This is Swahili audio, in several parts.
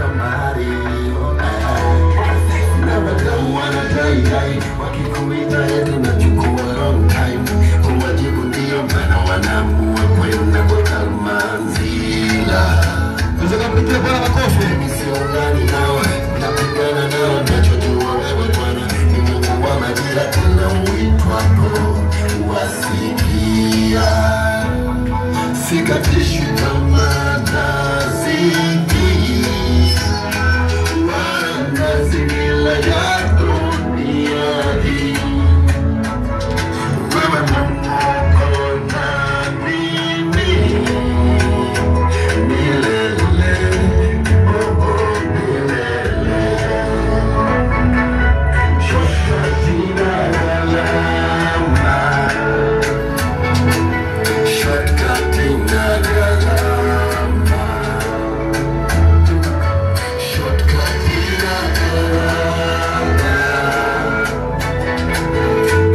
kamari. Never done wanna die. Wakikuita yetu nachukua long time. Kuwajibu ndio maana wanaamua kwenda kwa Kalmanzila. Unataka kupitia bwana makofi? Siungani nawe, napigana nao, nachojua wewe bwana ni Mungu wa majira, tena uitwapo wasikia. Sikatishwi tamaa nazidi, wanazimila ya dunia hii. Wewe Mungu na mimi milele, oh milele. Shortcut inalama, shortcut inalama, shortcut inalama,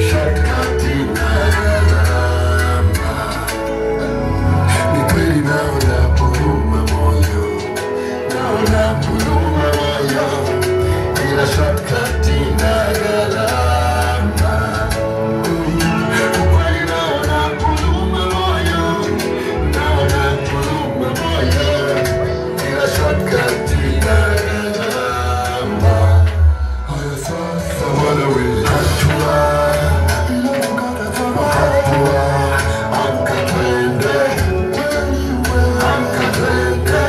shortcut inalama. Ni kweli naona huruma moyo, naona huruma moyo, ila shortcut inalama. Kweli naona huruma moyo, naona huruma moyo, ila shortcut inalama. Haya sasa wana wewe hatua, hatua, amka twende, amka twende,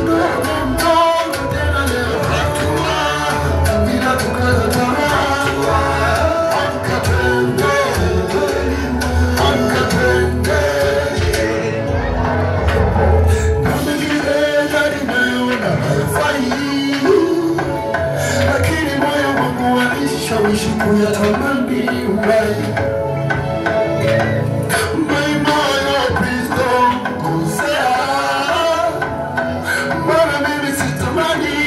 mdogo mdogo tena leo hatua, bila kukata tamaa, hatua, amka twende, amka twende. Na mengine ndani naona hayafai, lakini moyo wangu wanishawishi kuyatamani uhai. Moyo Kristo kuzea, mbona mimi sitamani,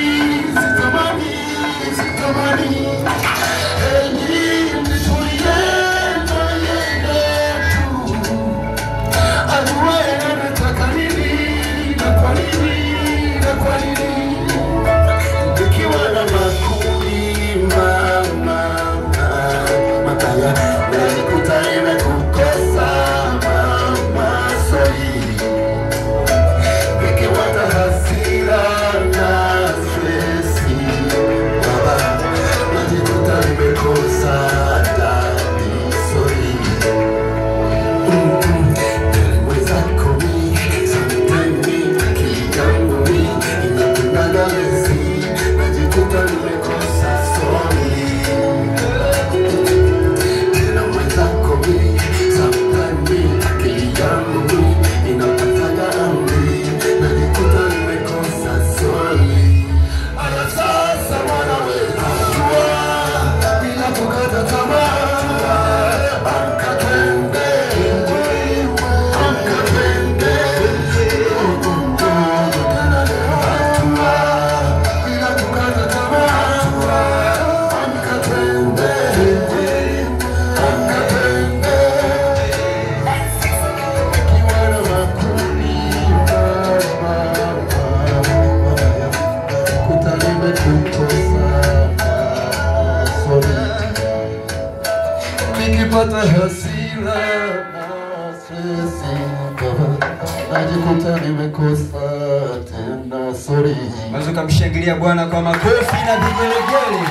sitamani, sitamani. Enyi mnitulie na yeye tu, ajuaye anataka nini na kwa nini na kwa nini. Nikiwa na makuli mama mabaya, najikuta nimekukosa mama sorry. Nikiwa na hasira na stresi baba, najikuta nimekosa dadi sorry. Mwenzako mi, sometimes mi, akili yangu mi, inapendaga lezi, najikuta nimekosa sorry. Tena mwenzako mi, sometimes mi, akili yangu mi, inapataga amri, najikuta nimekosa sorry. Aya sasa mwana we, hatua, bila kukata tamaa, amka twende, amka twende, mdogo mdogo tena leo hatua, bila kukata tamaa, amka twende, amka twende. Nikiwa na makuni mama, kuta nimekukosa sorry. Nikipata hasira na stresi baba, najikuta nimekosa tena sorry. Unaweza kumshangilia Bwana kwa makofi na vigelegele.